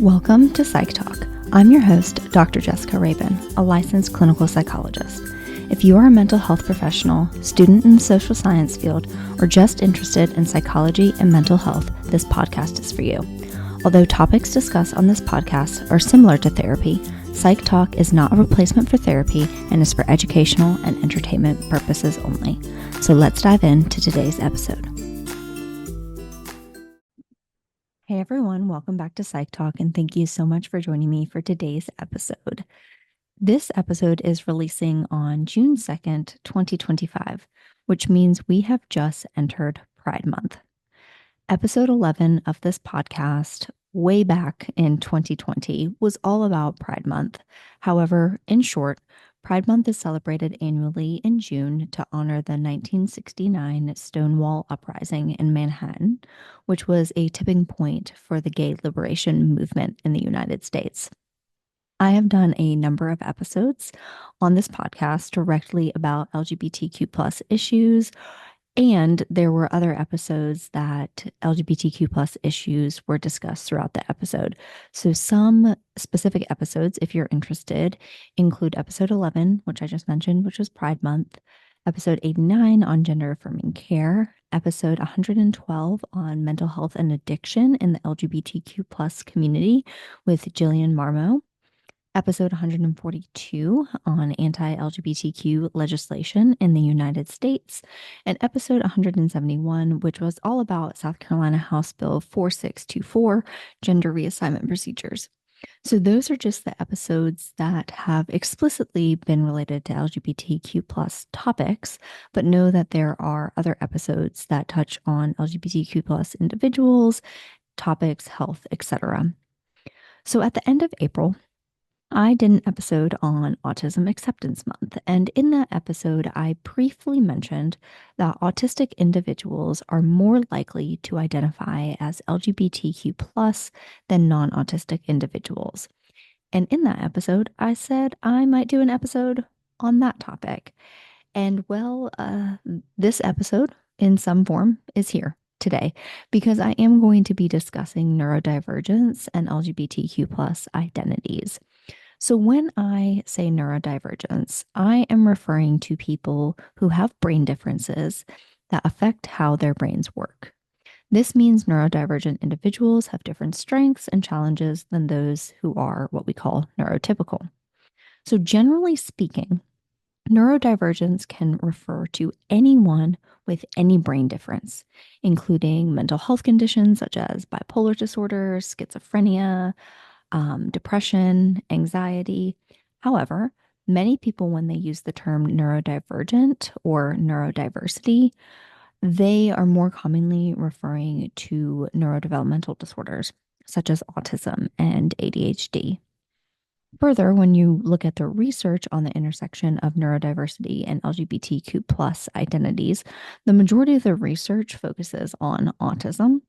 Welcome to Psych Talk. I'm your host, Dr. Jessica Rabin, a licensed clinical psychologist. If you are a mental health professional, student in the social science field, or just interested in psychology and mental health, this podcast is for you. Although topics discussed on this podcast are similar to therapy, Psych Talk is not a replacement for therapy and is for educational and entertainment purposes only. So let's dive into today's episode. Hey everyone, welcome back to Psych Talk, and thank you so much for joining me for today's episode. This episode is releasing on June 2nd, 2025, which means we have just entered Pride Month. Episode 11 of this podcast, way back in 2020, was all about Pride Month. However, in short, Pride Month is celebrated annually in June to honor the 1969 Stonewall Uprising in Manhattan, which was a tipping point for the gay liberation movement in the United States. I have done a number of episodes on this podcast directly about LGBTQ+ issues, and there were other episodes that LGBTQ+ issues were discussed throughout the episode. So some specific episodes, if you're interested, include episode 11, which I just mentioned, which was Pride Month, episode 89 on gender affirming care, episode 112 on mental health and addiction in the LGBTQ+ community with Jillian Marmo, episode 142 on anti-LGBTQ legislation in the United States, and episode 171, which was all about South Carolina House Bill 4624, gender reassignment procedures. So those are just the episodes that have explicitly been related to LGBTQ+ topics, but know that there are other episodes that touch on LGBTQ+ individuals, topics, health, etc. So at the end of April, I did an episode on Autism Acceptance Month, and in that episode, I briefly mentioned that autistic individuals are more likely to identify as LGBTQ+ than non-autistic individuals. And in that episode, I said I might do an episode on that topic. And well, this episode, in some form, is here today because I am going to be discussing neurodivergence and LGBTQ+ identities. So when I say neurodivergence, I am referring to people who have brain differences that affect how their brains work. This means neurodivergent individuals have different strengths and challenges than those who are what we call neurotypical. So generally speaking, neurodivergence can refer to anyone with any brain difference, including mental health conditions such as bipolar disorder, schizophrenia, depression, anxiety. However, many people, when they use the term neurodivergent or neurodiversity, they are more commonly referring to neurodevelopmental disorders such as autism and ADHD. Further, when you look at the research on the intersection of neurodiversity and LGBTQ+ identities, the majority of the research focuses on autism,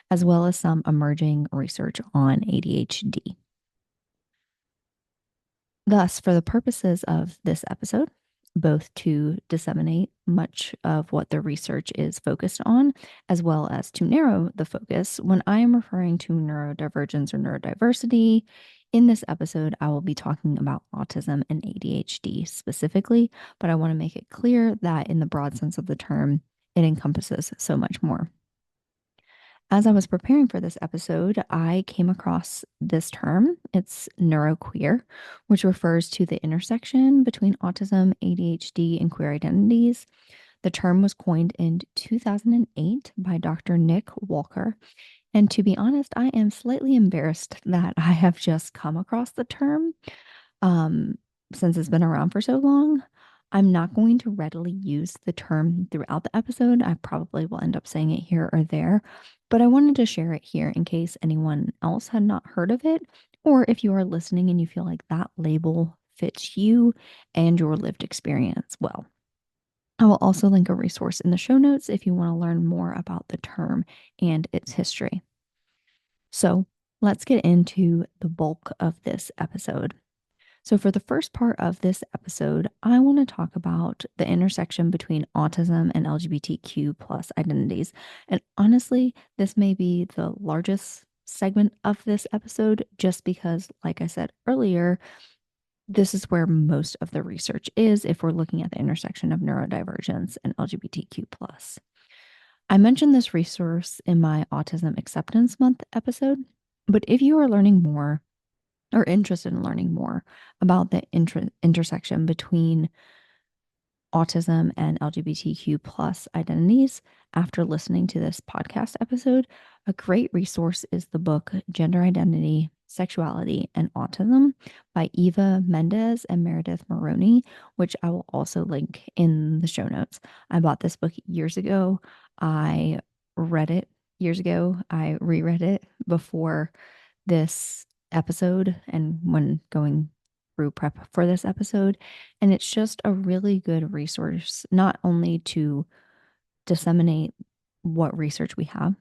as well as some emerging research on ADHD. Thus, for the purposes of this episode, both to disseminate much of what the research is focused on, as well as to narrow the focus, when I am referring to neurodivergence or neurodiversity, in this episode, I will be talking about autism and ADHD specifically, but I want to make it clear that in the broad sense of the term, it encompasses so much more. As I was preparing for this episode, I came across this term. It's neuroqueer, which refers to the intersection between autism, ADHD, and queer identities. The term was coined in 2008 by Dr. Nick Walker. And to be honest, I am slightly embarrassed that I have just come across the term since it's been around for so long. I'm not going to readily use the term throughout the episode. I probably will end up saying it here or there, but I wanted to share it here in case anyone else had not heard of it, or if you are listening and you feel like that label fits you and your lived experience well. I will also link a resource in the show notes if you want to learn more about the term and its history. So let's get into the bulk of this episode. So for the first part of this episode, I want to talk about the intersection between autism and LGBTQ+ identities. And honestly, this may be the largest segment of this episode, just because, like I said earlier, this is where most of the research is if we're looking at the intersection of neurodivergence and LGBTQ+. I mentioned this resource in my Autism Acceptance Month episode, but if you are learning more or interested in learning more about the intersection between autism and LGBTQ plus identities after listening to this podcast episode, a great resource is the book Gender Identity, Sexuality, and Autism by Eva Mendez and Meredith Maroney, which I will also link in the show notes. I bought this book years ago. I read it years ago. I reread it before this episode and when going through prep for this episode. And it's just a really good resource, not only to disseminate what research we have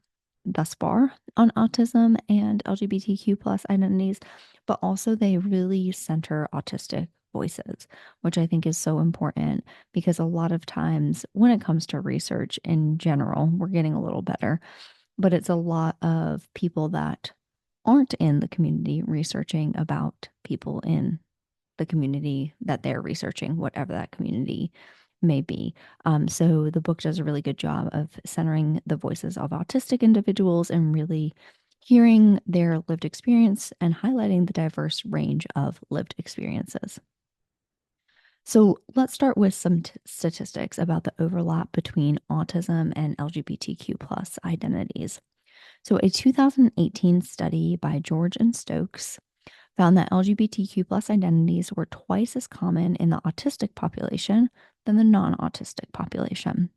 thus far on autism and LGBTQ plus identities, but also they really center autistic voices, which I think is so important because a lot of times when it comes to research in general, we're getting a little better, but it's a lot of people that aren't in the community researching about people in the community that they're researching, whatever that community may be. So the book does a really good job of centering the voices of autistic individuals and really hearing their lived experience and highlighting the diverse range of lived experiences. So let's start with some statistics about the overlap between autism and LGBTQ plus identities. So a 2018 study by George and Stokes found that LGBTQ plus identities were twice as common in the autistic population than the non-autistic population.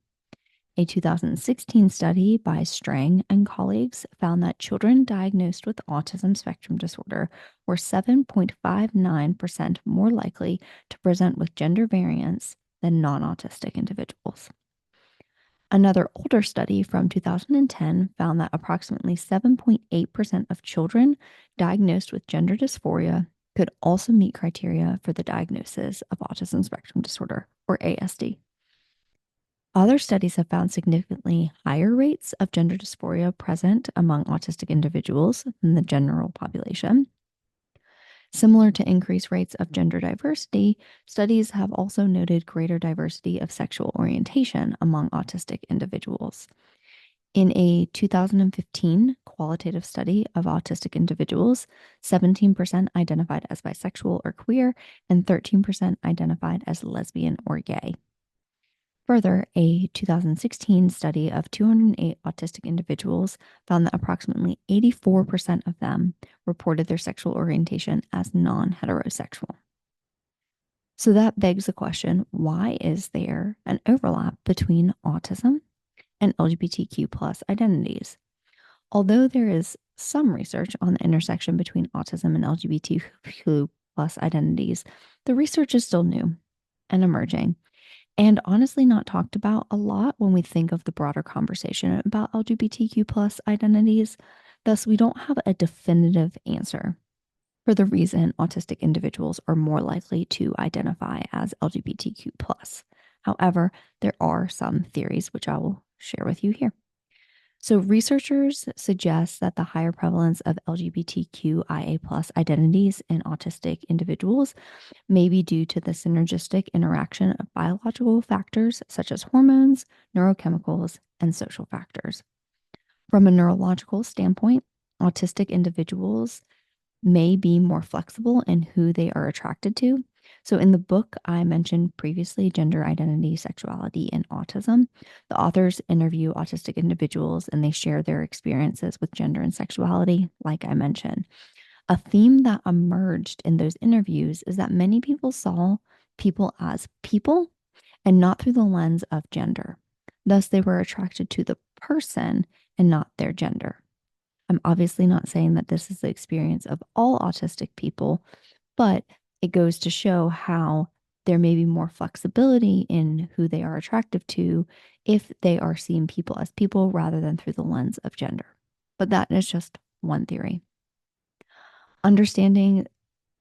A 2016 study by Strang and colleagues found that children diagnosed with autism spectrum disorder were 7.59% more likely to present with gender variance than non-autistic individuals. Another older study from 2010 found that approximately 7.8% of children diagnosed with gender dysphoria could also meet criteria for the diagnosis of autism spectrum disorder, or ASD. Other studies have found significantly higher rates of gender dysphoria present among autistic individuals than the general population. Similar to increased rates of gender diversity, studies have also noted greater diversity of sexual orientation among autistic individuals. In a 2015 qualitative study of autistic individuals, 17% identified as bisexual or queer, and 13% identified as lesbian or gay. Further, a 2016 study of 208 autistic individuals found that approximately 84% of them reported their sexual orientation as non-heterosexual. So that begs the question, why is there an overlap between autism and LGBTQ plus identities? Although there is some research on the intersection between autism and LGBTQ plus identities, the research is still new and emerging, and honestly not talked about a lot when we think of the broader conversation about LGBTQ plus identities. Thus, we don't have a definitive answer for the reason autistic individuals are more likely to identify as LGBTQ plus. However, there are some theories which I will share with you here. So researchers suggest that the higher prevalence of LGBTQIA plus identities in autistic individuals may be due to the synergistic interaction of biological factors such as hormones, neurochemicals, and social factors. From a neurological standpoint, autistic individuals may be more flexible in who they are attracted to. So, in the book I mentioned previously, Gender Identity, Sexuality, and Autism, the authors interview autistic individuals and they share their experiences with gender and sexuality, like I mentioned. A theme that emerged in those interviews is that many people saw people as people and not through the lens of gender. Thus, they were attracted to the person and not their gender. I'm obviously not saying that this is the experience of all autistic people, but it goes to show how there may be more flexibility in who they are attractive to if they are seeing people as people rather than through the lens of gender. But that is just one theory. Understanding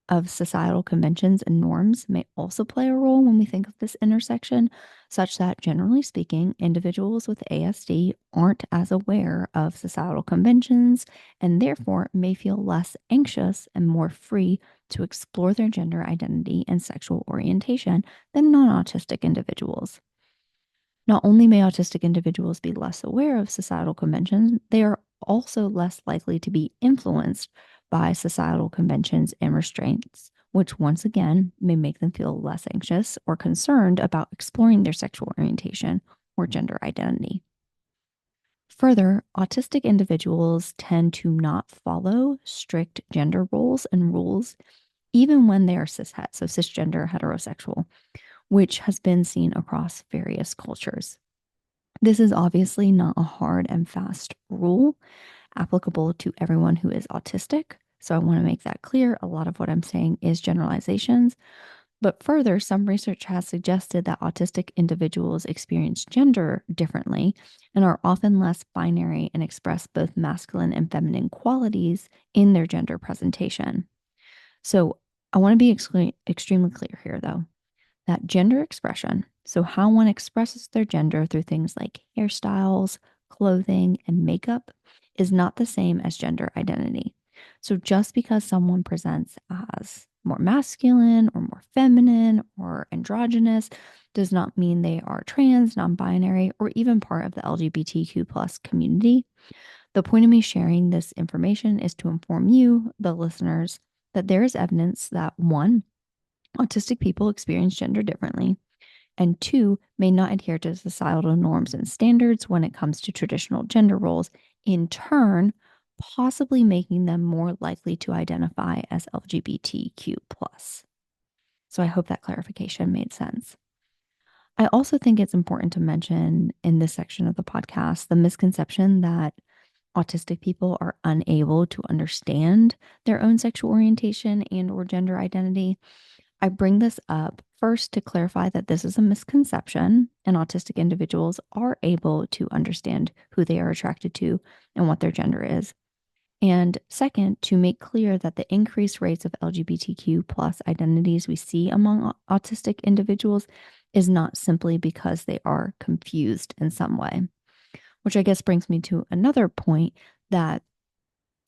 of societal conventions and norms may also play a role when we think of this intersection, such that generally speaking, individuals with ASD aren't as aware of societal conventions and therefore may feel less anxious and more free to explore their gender identity and sexual orientation than non autistic individuals. Not only may autistic individuals be less aware of societal conventions, they are also less likely to be influenced by societal conventions and restraints, which once again may make them feel less anxious or concerned about exploring their sexual orientation or gender identity. Further, autistic individuals tend to not follow strict gender roles and rules, even when they are cishet, so cisgender heterosexual, which has been seen across various cultures. This is obviously not a hard and fast rule applicable to everyone who is autistic. So I want to make that clear. A lot of what I'm saying is generalizations. But further, some research has suggested that autistic individuals experience gender differently and are often less binary and express both masculine and feminine qualities in their gender presentation. So I want to be extremely clear here, though, that gender expression, so how one expresses their gender through things like hairstyles, clothing, and makeup, is not the same as gender identity. So just because someone presents as more masculine or more feminine or androgynous does not mean they are trans, non-binary, or even part of the LGBTQ plus community. The point of me sharing this information is to inform you, the listeners, that there is evidence that one, autistic people experience gender differently, and two, may not adhere to societal norms and standards when it comes to traditional gender roles, in turn, possibly making them more likely to identify as LGBTQ. So I hope that clarification made sense. I also think it's important to mention in this section of the podcast the misconception that autistic people are unable to understand their own sexual orientation and or gender identity. I bring this up first to clarify that this is a misconception and autistic individuals are able to understand who they are attracted to and what their gender is. And second, to make clear that the increased rates of LGBTQ plus identities we see among autistic individuals is not simply because they are confused in some way, which I guess brings me to another point that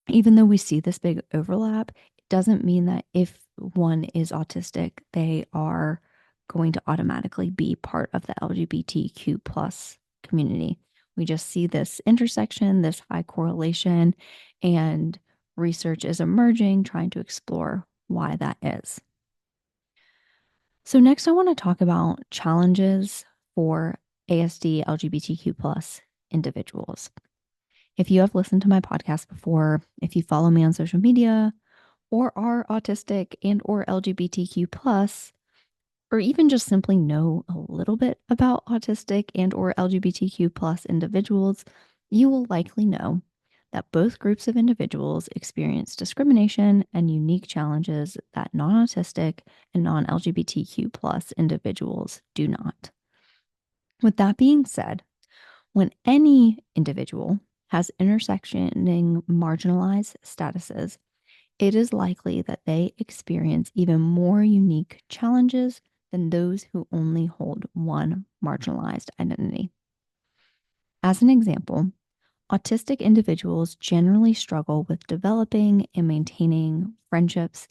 even though we see this big overlap, it doesn't mean that if one is autistic, they are going to automatically be part of the LGBTQ plus community. We just see this intersection, this high correlation, and research is emerging trying to explore why that is. So next I want to talk about challenges for ASD LGBTQ plus individuals. If you have listened to my podcast before, if you follow me on social media or are autistic and or LGBTQ plus, or even just simply know a little bit about autistic and or LGBTQ plus individuals, you will likely know that both groups of individuals experience discrimination and unique challenges that non-autistic and non-LGBTQ plus individuals do not. With that being said, when any individual has intersectioning marginalized statuses, it is likely that they experience even more unique challenges than those who only hold one marginalized identity. As an example, autistic individuals generally struggle with developing and maintaining friendships,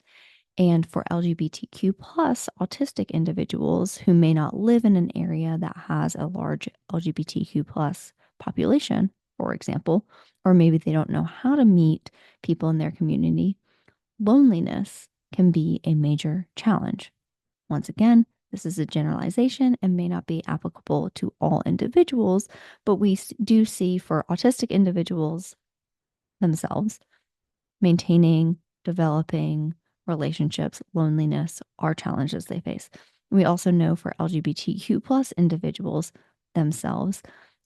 and for LGBTQ plus autistic individuals who may not live in an area that has a large LGBTQ plus population, for example, or maybe they don't know how to meet people in their community, loneliness can be a major challenge. Once again, this is a generalization and may not be applicable to all individuals, but we do see for autistic individuals themselves, maintaining, developing relationships, loneliness are challenges they face. We also know for LGBTQ plus individuals themselves,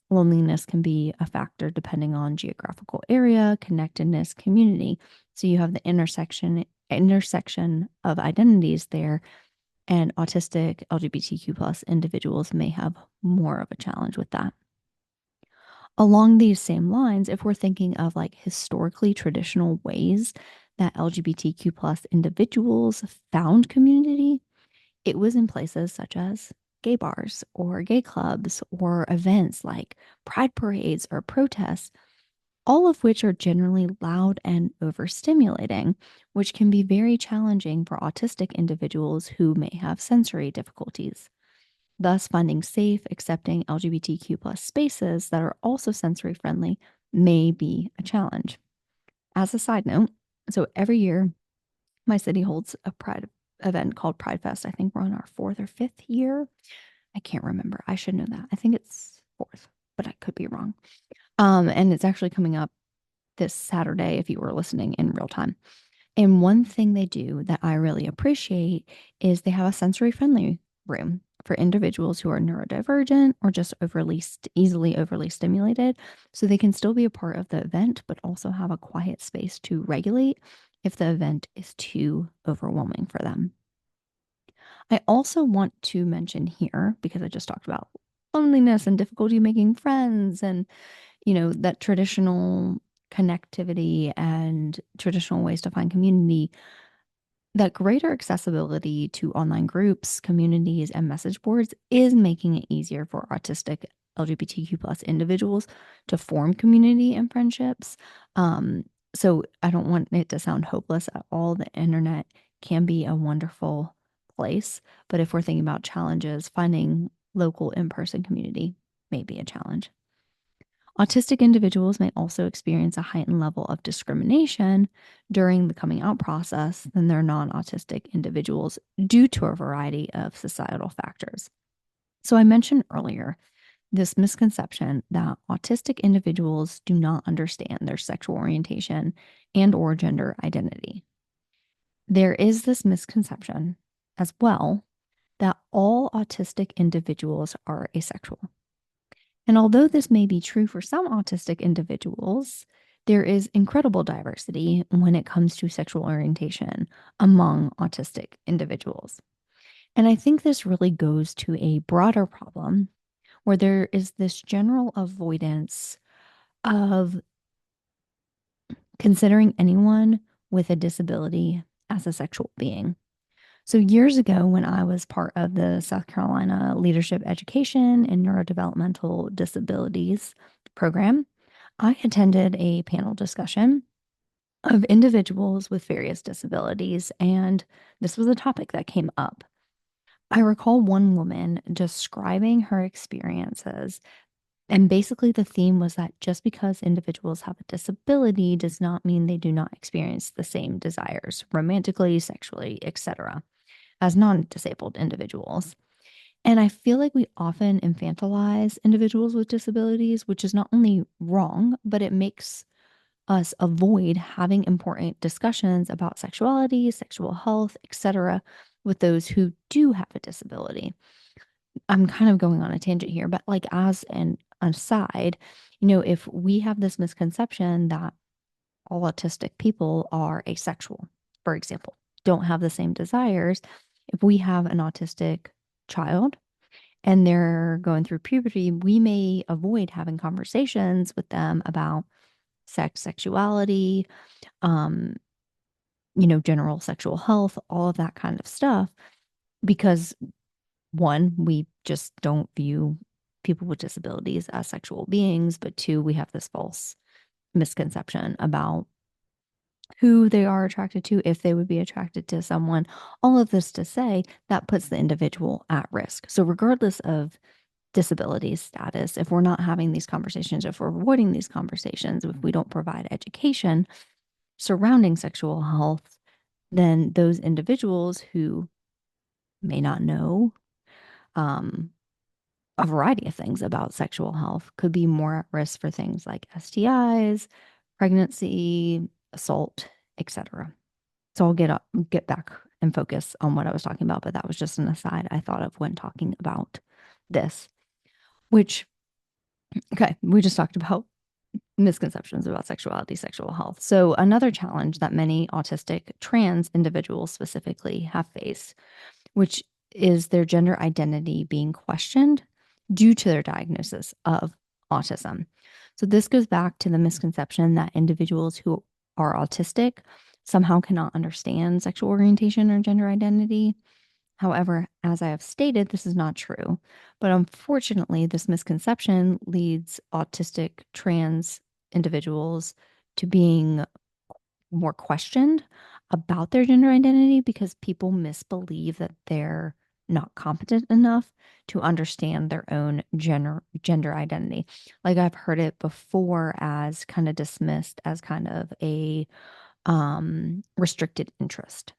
loneliness can be a factor depending on geographical area, connectedness, community. So you have the intersection of identities there, and autistic LGBTQ plus individuals may have more of a challenge with that. Along these same lines, if we're thinking of like historically traditional ways that LGBTQ plus individuals found community, it was in places such as gay bars or gay clubs or events like pride parades or protests, all of which are generally loud and overstimulating, which can be very challenging for autistic individuals who may have sensory difficulties. Thus, finding safe, accepting LGBTQ plus spaces that are also sensory friendly may be a challenge. As a side note, so every year my city holds a pride event called Pride Fest. I think we're on our 4th or 5th year. I can't remember. I should know that. I think it's 4th, but I could be wrong. And it's actually coming up this Saturday if you were listening in real time. And one thing they do that I really appreciate is they have a sensory friendly room for individuals who are neurodivergent or just easily overly stimulated. So they can still be a part of the event, but also have a quiet space to regulate if the event is too overwhelming for them. I also want to mention here, because I just talked about loneliness and difficulty making friends and, that traditional connectivity and traditional ways to find community, that greater accessibility to online groups, communities, and message boards is making it easier for autistic LGBTQ plus individuals to form community and friendships. So I don't want it to sound hopeless at all. The internet can be a wonderful place, but if we're thinking about challenges, finding local in-person community may be a challenge. Autistic individuals may also experience a heightened level of discrimination during the coming out process than their non-autistic individuals due to a variety of societal factors. So I mentioned earlier this misconception that autistic individuals do not understand their sexual orientation and or gender identity. There is this misconception as well that all autistic individuals are asexual. And although this may be true for some autistic individuals, there is incredible diversity when it comes to sexual orientation among autistic individuals. And I think this really goes to a broader problem where there is this general avoidance of considering anyone with a disability as a sexual being. So, years ago, when I was part of the South Carolina Leadership Education and Neurodevelopmental Disabilities program, I attended a panel discussion of individuals with various disabilities, and this was a topic that came up. I recall one woman describing her experiences, and basically the theme was that just because individuals have a disability does not mean they do not experience the same desires romantically, sexually, etc., as non-disabled individuals. And I feel like we often infantilize individuals with disabilities, which is not only wrong, but it makes us avoid having important discussions about sexuality, sexual health, etc., with those who do have a disability. I'm kind of going on a tangent here, but like as an aside, if we have this misconception that all autistic people are asexual, for example, don't have the same desires, if we have an autistic child and they're going through puberty, we may avoid having conversations with them about sex, sexuality, um, general sexual health, all of that kind of stuff, because one, we just don't view people with disabilities as sexual beings, but two, we have this false misconception about who they are attracted to, if they would be attracted to someone. All of this to say that puts the individual at risk. So regardless of disability status, if we're not having these conversations, if we're avoiding these conversations, if we don't provide education surrounding sexual health, then those individuals who may not know a variety of things about sexual health could be more at risk for things like STIs, pregnancy, assault, etc. So I'll get back and focus on what I was talking about, but that was just an aside I thought of when talking about this, which, okay, we just talked about misconceptions about sexuality, sexual health. So another challenge that many autistic trans individuals specifically have faced, which is their gender identity being questioned due to their diagnosis of autism. So this goes back to the misconception that individuals who are autistic somehow cannot understand sexual orientation or gender identity. However, as I have stated, this is not true. But unfortunately, this misconception leads autistic trans individuals to being more questioned about their gender identity because people misbelieve that they're not competent enough to understand their own gender identity. Like I've heard it before as kind of dismissed as kind of a restricted interest.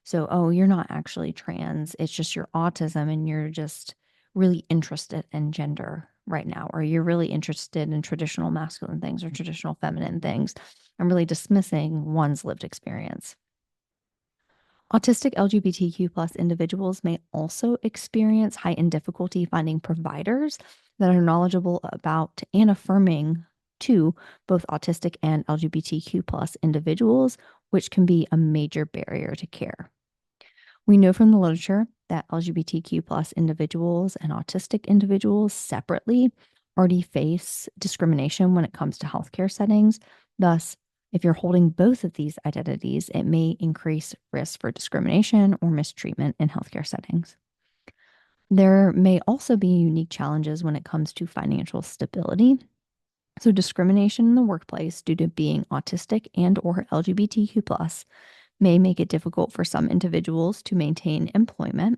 So, oh, you're not actually trans. It's just your autism and you're just really interested in gender right now, or you're really interested in traditional masculine things or traditional feminine things. I'm really dismissing one's lived experience. Autistic LGBTQ plus individuals may also experience heightened difficulty finding providers that are knowledgeable about and affirming to both autistic and LGBTQ plus individuals, which can be a major barrier to care. We know from the literature that LGBTQ plus individuals and autistic individuals separately already face discrimination when it comes to healthcare settings. Thus, if you're holding both of these identities, it may increase risk for discrimination or mistreatment in healthcare settings. There may also be unique challenges when it comes to financial stability. So discrimination in the workplace due to being autistic and or LGBTQ plus may make it difficult for some individuals to maintain employment.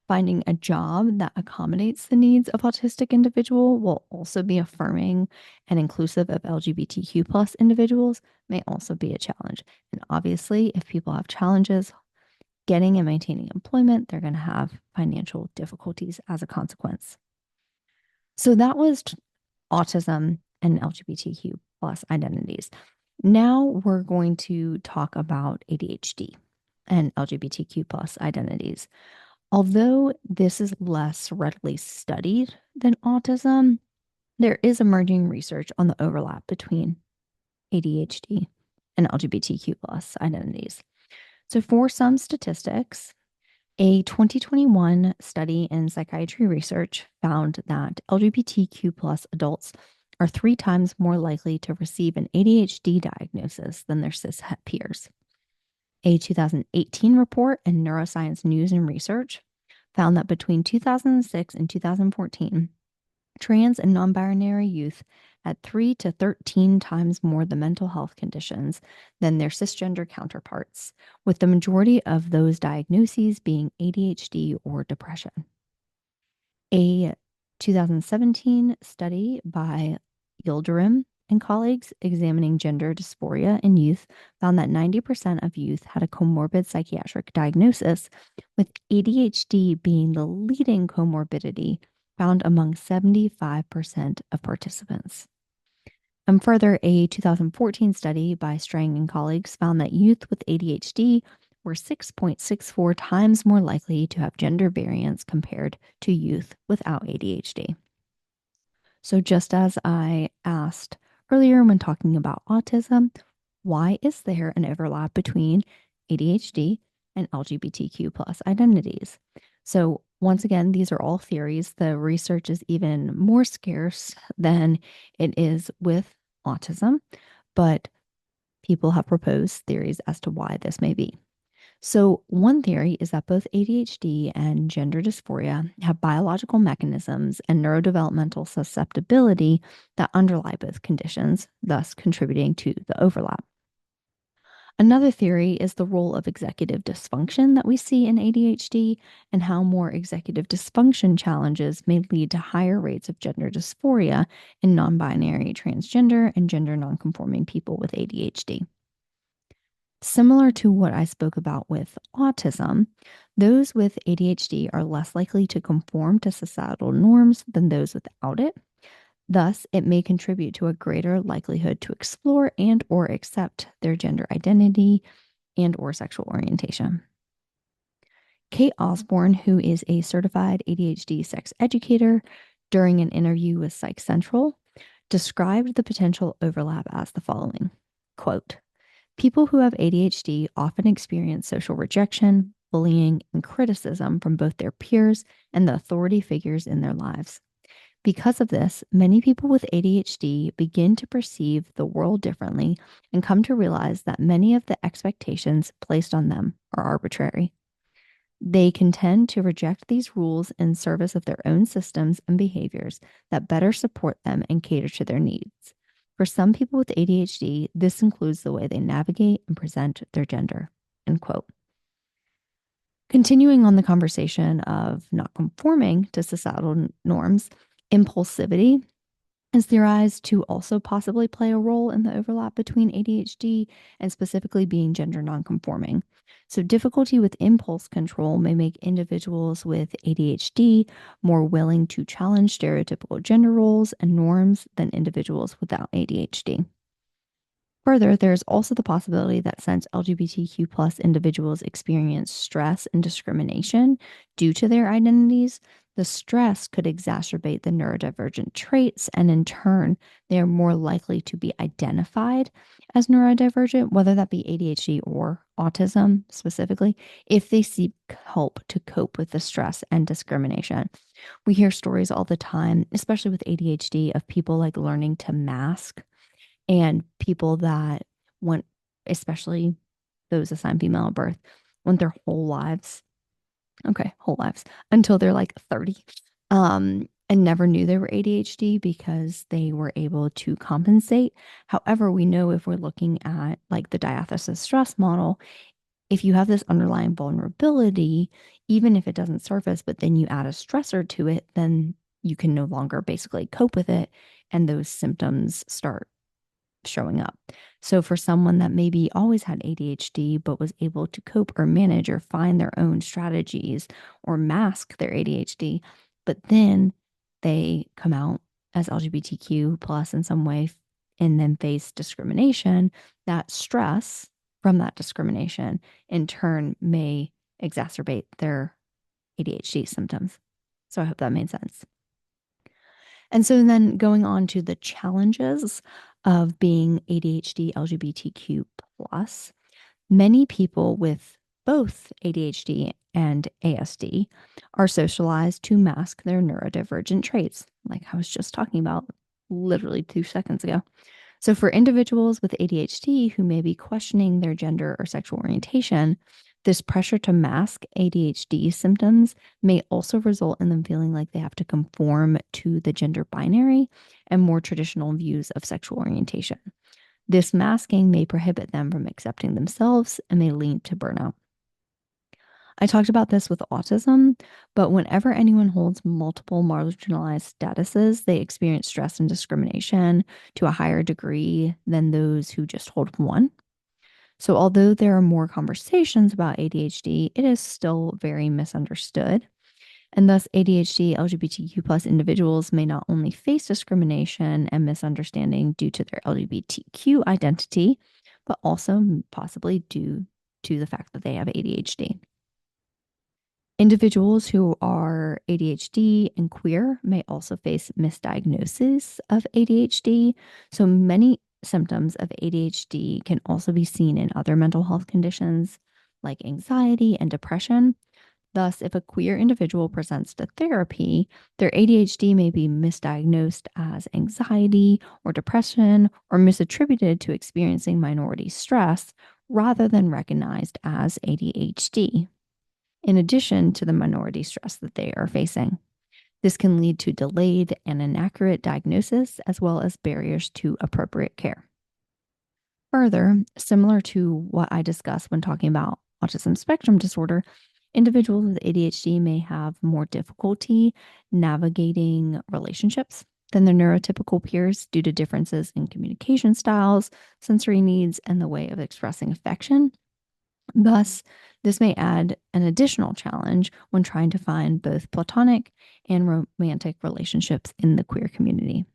Finding a job that accommodates the needs of autistic individual will also be affirming and inclusive of LGBTQ plus individuals may also be a challenge. And obviously, if people have challenges getting and maintaining employment, they're going to have financial difficulties as a consequence. So that was autism and LGBTQ plus identities. Now we're going to talk about ADHD and LGBTQ plus identities. Although this is less readily studied than autism, there is emerging research on the overlap between ADHD and LGBTQ plus identities. So for some statistics, a 2021 study in psychiatry research found that LGBTQ plus adults are 3 times more likely to receive an ADHD diagnosis than their cishet peers. A 2018 report in Neuroscience News and Research found that between 2006 and 2014, trans and non-binary youth had 3 to 13 times more the mental health conditions than their cisgender counterparts, with the majority of those diagnoses being ADHD or depression. A 2017 study by Yildirim and colleagues examining gender dysphoria in youth found that 90% of youth had a comorbid psychiatric diagnosis, with ADHD being the leading comorbidity found among 75% of participants. And further, a 2014 study by Strang and colleagues found that youth with ADHD were 6.64 times more likely to have gender variance compared to youth without ADHD. So just as I asked earlier when talking about autism, why is there an overlap between ADHD and LGBTQ plus identities? So once again, these are all theories. The research is even more scarce than it is with autism, but people have proposed theories as to why this may be. So one theory is that both ADHD and gender dysphoria have biological mechanisms and neurodevelopmental susceptibility that underlie both conditions, thus contributing to the overlap. Another theory is the role of executive dysfunction that we see in ADHD and how more executive dysfunction challenges may lead to higher rates of gender dysphoria in non-binary, transgender, and gender nonconforming people with ADHD. Similar to what I spoke about with autism, those with ADHD are less likely to conform to societal norms than those without it. Thus, it may contribute to a greater likelihood to explore and or accept their gender identity and or sexual orientation. Kate Osborne, who is a certified ADHD sex educator, during an interview with Psych Central, described the potential overlap as the following, quote, "People who have ADHD often experience social rejection, bullying, and criticism from both their peers and the authority figures in their lives. Because of this, many people with ADHD begin to perceive the world differently and come to realize that many of the expectations placed on them are arbitrary. They can tend to reject these rules in service of their own systems and behaviors that better support them and cater to their needs. For some people with ADHD, this includes the way they navigate and present their gender. End quote. Continuing on the conversation of not conforming to societal norms, impulsivity is theorized to also possibly play a role in the overlap between ADHD and specifically being gender nonconforming. So, difficulty with impulse control may make individuals with ADHD more willing to challenge stereotypical gender roles and norms than individuals without ADHD. Further, there's also the possibility that since LGBTQ plus individuals experience stress and discrimination due to their identities, the stress could exacerbate the neurodivergent traits, and in turn, they are more likely to be identified as neurodivergent, whether that be ADHD or autism specifically, if they seek help to cope with the stress and discrimination. We hear stories all the time, especially with ADHD, of people like learning to mask and people that want, especially those assigned female at birth, want their whole lives, whole lives, until they're like 30, and never knew they were ADHD because they were able to compensate. However, we know if we're looking at like the diathesis stress model, if you have this underlying vulnerability, even if it doesn't surface, but then you add a stressor to it, then you can no longer basically cope with it, and those symptoms start showing up. So for someone that maybe always had ADHD but was able to cope or manage or find their own strategies or mask their ADHD, but then they come out as LGBTQ plus in some way and then face discrimination, that stress from that discrimination in turn may exacerbate their ADHD symptoms. So I hope that made sense. And so then going on to the challenges of being ADHD LGBTQ plus, many people with both ADHD and ASD are socialized to mask their neurodivergent traits, like I was just talking about literally 2 seconds ago. So for individuals with ADHD who may be questioning their gender or sexual orientation, this pressure to mask ADHD symptoms may also result in them feeling like they have to conform to the gender binary and more traditional views of sexual orientation. This masking may prohibit them from accepting themselves and may lead to burnout. I talked about this with autism, but whenever anyone holds multiple marginalized statuses, they experience stress and discrimination to a higher degree than those who just hold one. So, although there are more conversations about ADHD, it is still very misunderstood. And thus, ADHD LGBTQ plus individuals may not only face discrimination and misunderstanding due to their LGBTQ identity, but also possibly due to the fact that they have ADHD. Individuals who are ADHD and queer may also face misdiagnosis of ADHD. So many symptoms of ADHD can also be seen in other mental health conditions like anxiety and depression. Thus, if a queer individual presents to therapy, their ADHD may be misdiagnosed as anxiety or depression or misattributed to experiencing minority stress rather than recognized as ADHD, in addition to the minority stress that they are facing. This can lead to delayed and inaccurate diagnosis as well as barriers to appropriate care. Further, similar to what I discussed when talking about autism spectrum disorder, individuals with ADHD may have more difficulty navigating relationships than their neurotypical peers due to differences in communication styles, sensory needs, and the way of expressing affection. Thus, this may add an additional challenge when trying to find both platonic and romantic relationships in the queer community.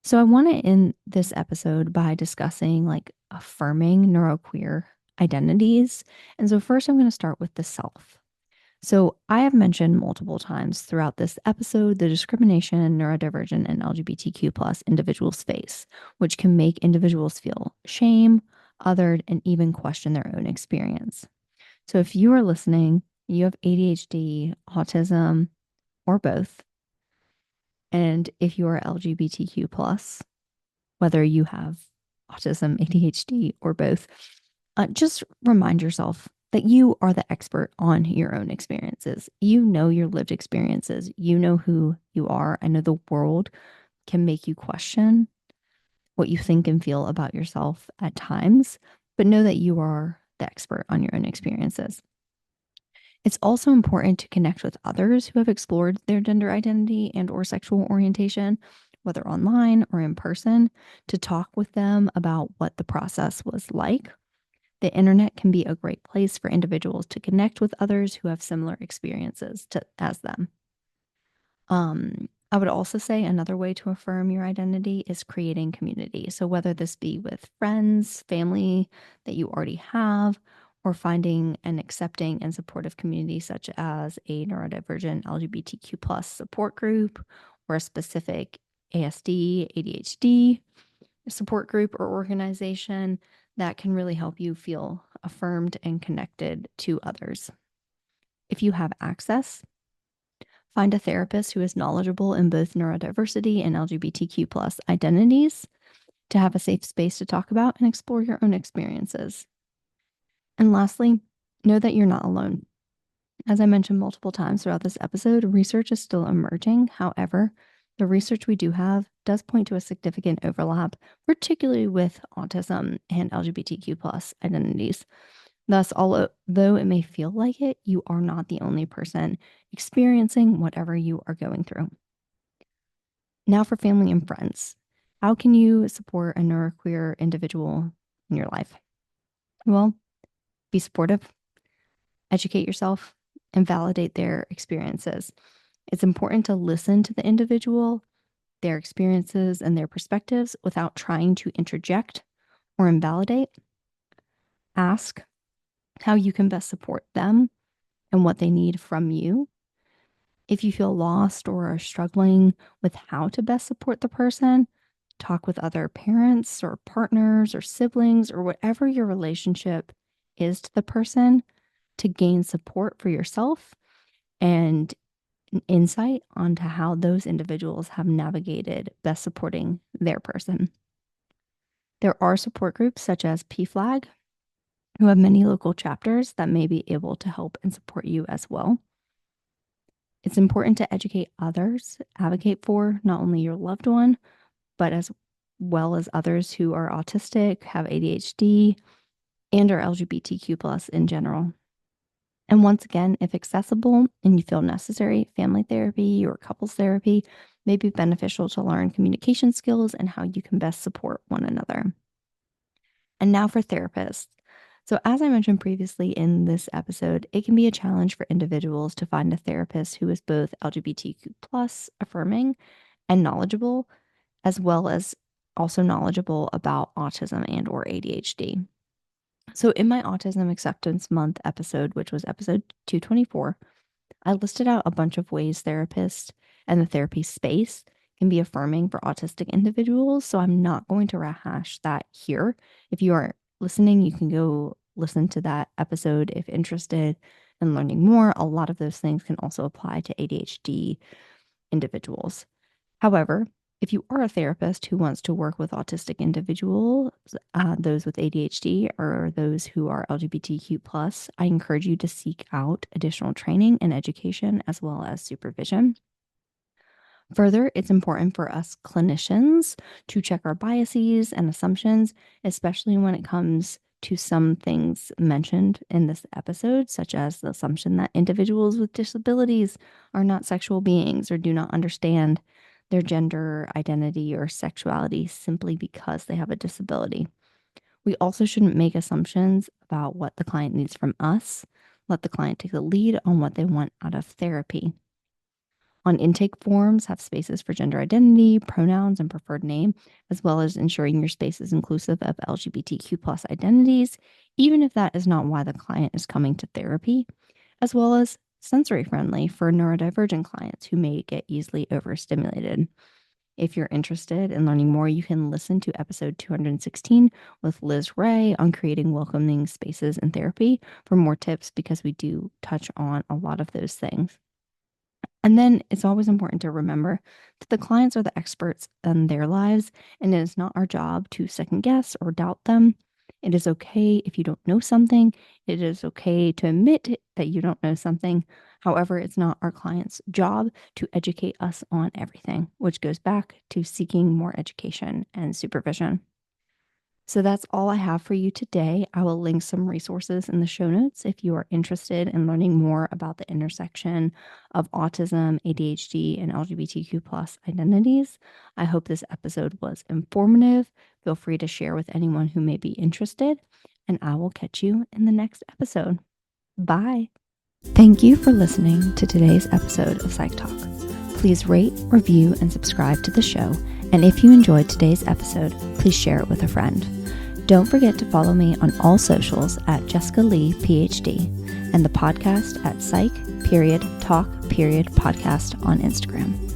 So I want to end this episode by discussing like affirming neuroqueer identities. And so first I'm going to start with the self. So I have mentioned multiple times throughout this episode the discrimination neurodivergent and LGBTQ plus individuals face, which can make individuals feel shame, othered, and even question their own experience. So if you are listening, you have ADHD, autism, or both, And if you are LGBTQ plus, whether you have autism, ADHD, or both, just remind yourself that you are the expert on your own experiences. You know your lived experiences. You know who you are. I know the world can make you question what you think and feel about yourself at times, but know that you are the expert on your own experiences. It's also important to connect with others who have explored their gender identity and or sexual orientation, whether online or in person, to talk with them about what the process was like. The internet can be a great place for individuals to connect with others who have similar experiences as them. I would also say another way to affirm your identity is creating community. So whether this be with friends, family that you already have, or finding and accepting and supportive community such as a neurodivergent LGBTQ plus support group or a specific ASD, ADHD support group or organization that can really help you feel affirmed and connected to others. If you have access, find a therapist who is knowledgeable in both neurodiversity and LGBTQ plus identities to have a safe space to talk about and explore your own experiences. And lastly, know that you're not alone. As I mentioned multiple times throughout this episode, research is still emerging. However, the research we do have does point to a significant overlap, particularly with autism and LGBTQ plus identities. Thus, although it may feel like it, you are not the only person experiencing whatever you are going through. Now for family and friends. How can you support a neuroqueer individual in your life? Well, be supportive, educate yourself, and validate their experiences. It's important to listen to the individual, their experiences, and their perspectives without trying to interject or invalidate. Ask how you can best support them and what they need from you. If you feel lost or are struggling with how to best support the person, talk with other parents or partners or siblings or whatever your relationship is to the person to gain support for yourself and an insight onto how those individuals have navigated best supporting their person. There are support groups such as PFLAG, who have many local chapters that may be able to help and support you as well. It's important to educate others, advocate for not only your loved one, but as well as others who are autistic, have ADHD, and are LGBTQ plus in general. And once again, if accessible and you feel necessary, family therapy or couples therapy may be beneficial to learn communication skills and how you can best support one another. And now for therapists. So, as I mentioned previously in this episode, it can be a challenge for individuals to find a therapist who is both LGBTQ plus affirming and knowledgeable, as well as also knowledgeable about autism and or ADHD. So, in my Autism Acceptance Month episode, which was episode 224, I listed out a bunch of ways therapists and the therapy space can be affirming for autistic individuals. So I'm not going to rehash that here. If you are listening, you can go listen to that episode if interested in learning more. A lot of those things can also apply to ADHD individuals. However, if you are a therapist who wants to work with autistic individuals, those with ADHD or those who are LGBTQ plus, I encourage you to seek out additional training and education as well as supervision. Further, it's important for us clinicians to check our biases and assumptions, especially when it comes to some things mentioned in this episode, such as the assumption that individuals with disabilities are not sexual beings or do not understand their gender identity or sexuality simply because they have a disability. We also shouldn't make assumptions about what the client needs from us. Let the client take the lead on what they want out of therapy. On intake forms, have spaces for gender identity, pronouns, and preferred name, as well as ensuring your space is inclusive of LGBTQ plus identities, even if that is not why the client is coming to therapy, as well as sensory friendly for neurodivergent clients who may get easily overstimulated. If you're interested in learning more, you can listen to episode 216 with Liz Ray on creating welcoming spaces in therapy for more tips because we do touch on a lot of those things. And then it's always important to remember that the clients are the experts in their lives, and it is not our job to second guess or doubt them. It is okay if you don't know something. It is okay to admit that you don't know something. However, it's not our client's job to educate us on everything, which goes back to seeking more education and supervision. So that's all I have for you today. I will link some resources in the show notes if you are interested in learning more about the intersection of autism, ADHD, and LGBTQ plus identities. I hope this episode was informative. Feel free to share with anyone who may be interested, and I will catch you in the next episode. Bye. Thank you for listening to today's episode of Psych Talk. Please rate, review, and subscribe to the show. And if you enjoyed today's episode, please share it with a friend. Don't forget to follow me on all socials at Jessica Lee, PhD, and the podcast at Psych Talk Podcast on Instagram.